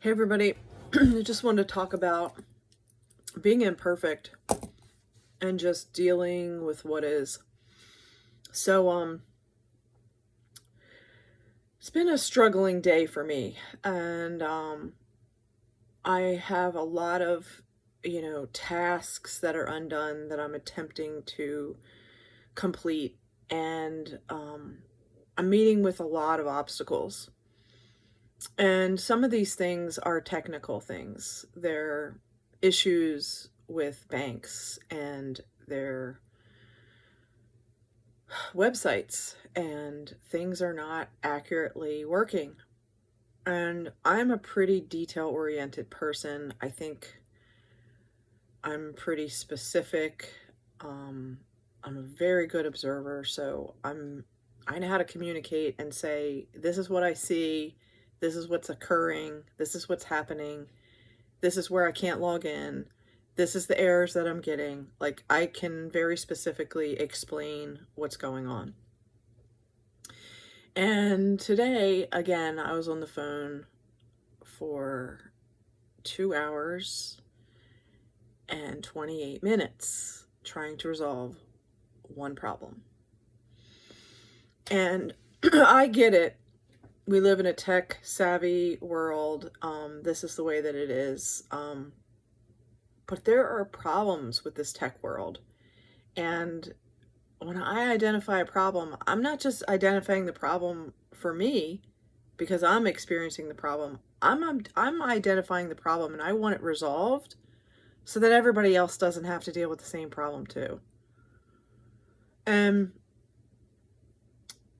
Hey everybody, I just wanted to talk about being imperfect and just dealing with what is. So, it's been a struggling day for me, and I have a lot of, tasks that are undone that I'm attempting to complete, and I'm meeting with a lot of obstacles. And some of these things are technical things. They're issues with banks and their websites, and things are not accurately working. And I'm a pretty detail-oriented person. I think I'm pretty specific. I'm a very good observer, so I know how to communicate and say, this is what I see, this is what's occurring, this is what's happening, this is where I can't log in, this is the errors that I'm getting. Like, I can very specifically explain what's going on. And today, again, I was on the phone for 2 hours and 28 minutes trying to resolve one problem. And I get it. We live in a tech savvy world. This is the way that it is. But there are problems with this tech world. And when I identify a problem, I'm not just identifying the problem for me because I'm experiencing the problem. I'm identifying the problem, and I want it resolved so that everybody else doesn't have to deal with the same problem too. And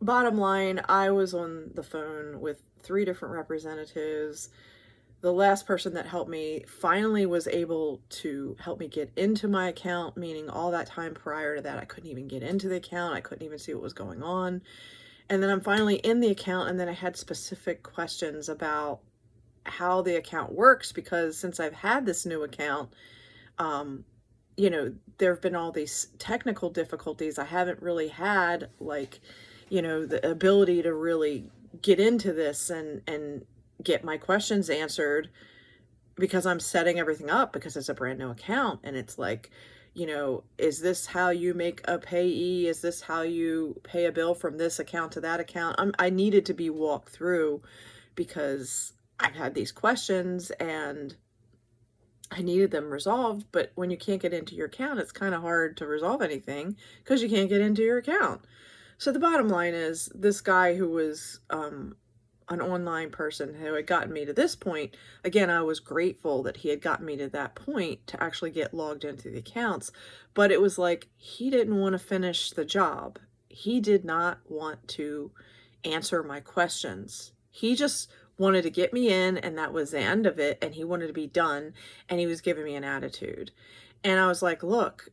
bottom line, I was on the phone with 3 different representatives. The last person that helped me finally was able to help me get into my account, meaning all that time prior to that, I couldn't even get into the account. I couldn't even see what was going on. And then I'm finally in the account, and then I had specific questions about how the account works, because since I've had this new account, there have been all these technical difficulties. I haven't really had, like, the ability to really get into this and get my questions answered, because I'm setting everything up because it's a brand new account. And it's like, is this how you make a payee? Is this how you pay a bill from this account to that account? I needed to be walked through because I've had these questions and I needed them resolved. But when you can't get into your account, it's kind of hard to resolve anything because you can't get into your account. So the bottom line is, this guy who was an online person who had gotten me to this point, again, I was grateful that he had gotten me to that point to actually get logged into the accounts. But it was like, he didn't want to finish the job. He did not want to answer my questions. He just wanted to get me in, and that was the end of it. And he wanted to be done, and he was giving me an attitude. And I was like, look,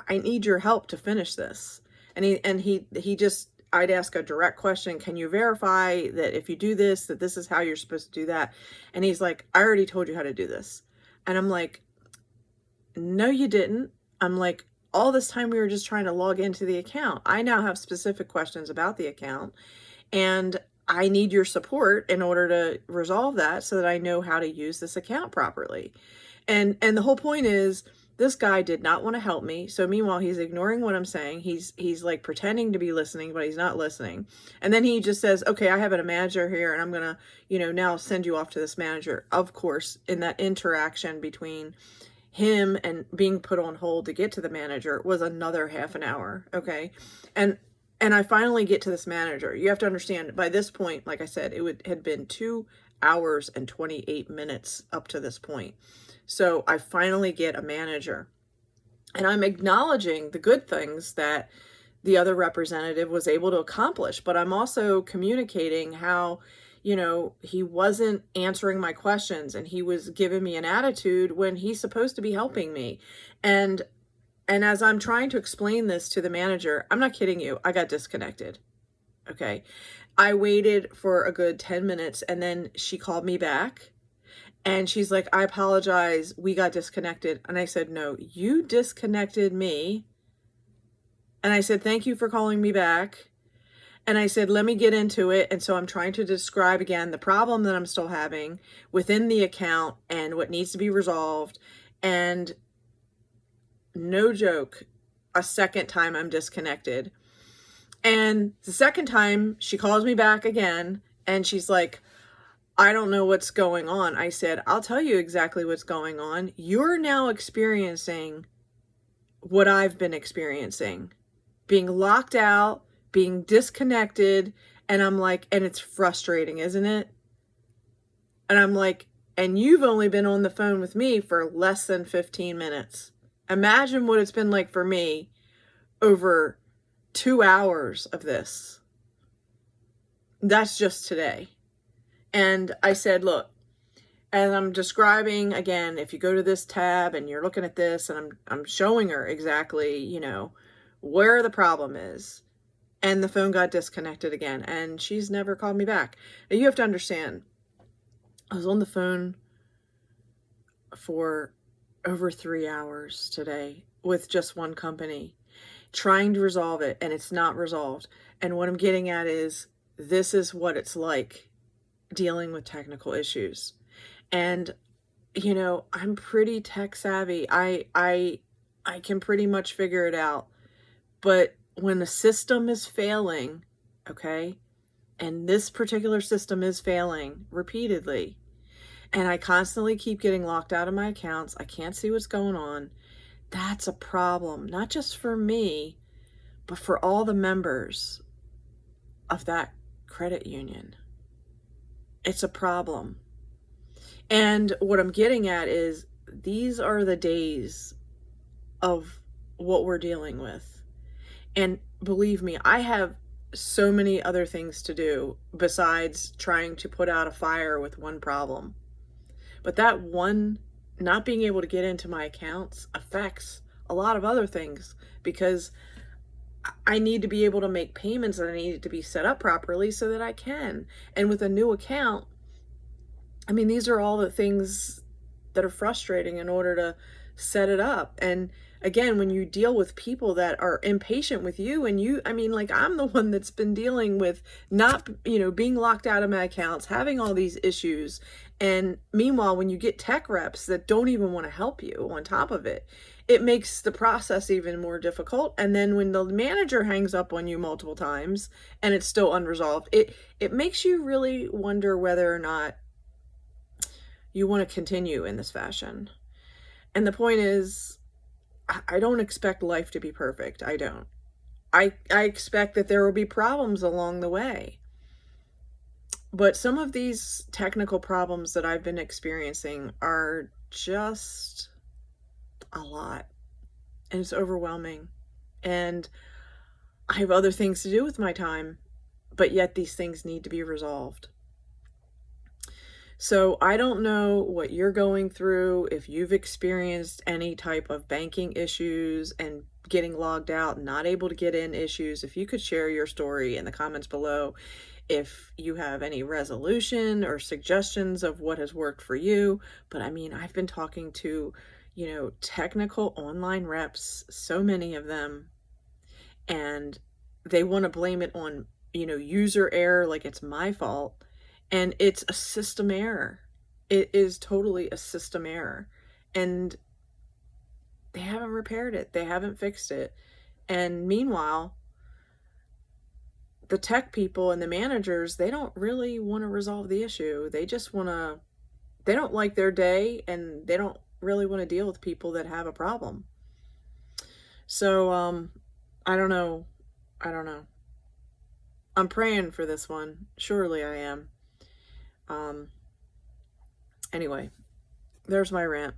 I need your help to finish this. And he just, I'd ask a direct question. Can you verify that if you do this, that this is how you're supposed to do that? And he's like, I already told you how to do this. And I'm like, no, you didn't. I'm like, all this time we were just trying to log into the account. I now have specific questions about the account, and I need your support in order to resolve that so that I know how to use this account properly. And the whole point is, this guy did not want to help me. So meanwhile, he's ignoring what I'm saying. He's like pretending to be listening, but he's not listening. And then he just says, okay, I have a manager here, and I'm going to, now send you off to this manager. Of course, in that interaction between him and being put on hold to get to the manager was another half an hour. Okay. And I finally get to this manager. You have to understand, by this point, like I said, had been 2 hours and 28 minutes up to this point. So I finally get a manager, and I'm acknowledging the good things that the other representative was able to accomplish, but I'm also communicating how, he wasn't answering my questions, and he was giving me an attitude when he's supposed to be helping me. And as I'm trying to explain this to the manager, I'm not kidding you, I got disconnected. Okay. I waited for a good 10 minutes, and then she called me back. And she's like, I apologize, we got disconnected. And I said, no, you disconnected me. And I said, thank you for calling me back. And I said, let me get into it. And so I'm trying to describe again the problem that I'm still having within the account and what needs to be resolved. And no joke, a second time I'm disconnected. And the second time she calls me back again and she's like, I don't know what's going on. I said, I'll tell you exactly what's going on. You're now experiencing what I've been experiencing, being locked out, being disconnected. And I'm like, and it's frustrating, isn't it? And I'm like, and you've only been on the phone with me for less than 15 minutes. Imagine what it's been like for me over 2 hours of this. That's just today. And I said, look, as I'm describing, again, if you go to this tab and you're looking at this, and I'm showing her exactly, you know, where the problem is. And the phone got disconnected again, and she's never called me back. Now, you have to understand, I was on the phone for over 3 hours today with just one company, trying to resolve it, and it's not resolved. And what I'm getting at is, this is what it's like dealing with technical issues. And, you know, I'm pretty tech savvy. I can pretty much figure it out. But when the system is failing, okay, and this particular system is failing repeatedly, and I constantly keep getting locked out of my accounts, I can't see what's going on, that's a problem, not just for me, but for all the members of that credit union. It's a problem. And what I'm getting at is, these are the days of what we're dealing with. And believe me, I have so many other things to do besides trying to put out a fire with one problem. But that one, not being able to get into my accounts, affects a lot of other things, because I need to be able to make payments, and I need it to be set up properly so that I can. And with a new account, I mean, these are all the things that are frustrating in order to set it up. And again, when you deal with people that are impatient with you, and you, I mean, like, I'm the one that's been dealing with not, you know, being locked out of my accounts, having all these issues. And meanwhile, when you get tech reps that don't even want to help you on top of it, it makes the process even more difficult. And then when the manager hangs up on you multiple times and it's still unresolved, it makes you really wonder whether or not you want to continue in this fashion. And the point is, I don't expect life to be perfect. I don't. I expect that there will be problems along the way. But some of these technical problems that I've been experiencing are just a lot. And it's overwhelming. And I have other things to do with my time, but yet these things need to be resolved. So I don't know what you're going through, if you've experienced any type of banking issues and getting logged out, not able to get in issues. If you could share your story in the comments below, if you have any resolution or suggestions of what has worked for you. But I mean, I've been talking to, you know, technical online reps, so many of them, and they want to blame it on, you know, user error, like it's my fault. And it's a system error. It is totally a system error. And they haven't repaired it. They haven't fixed it. And meanwhile, the tech people and the managers, they don't really want to resolve the issue. They just want to, they don't like their day, and they don't really want to deal with people that have a problem. So, I don't know. I'm praying for this one. Surely I am. Anyway, there's my rant.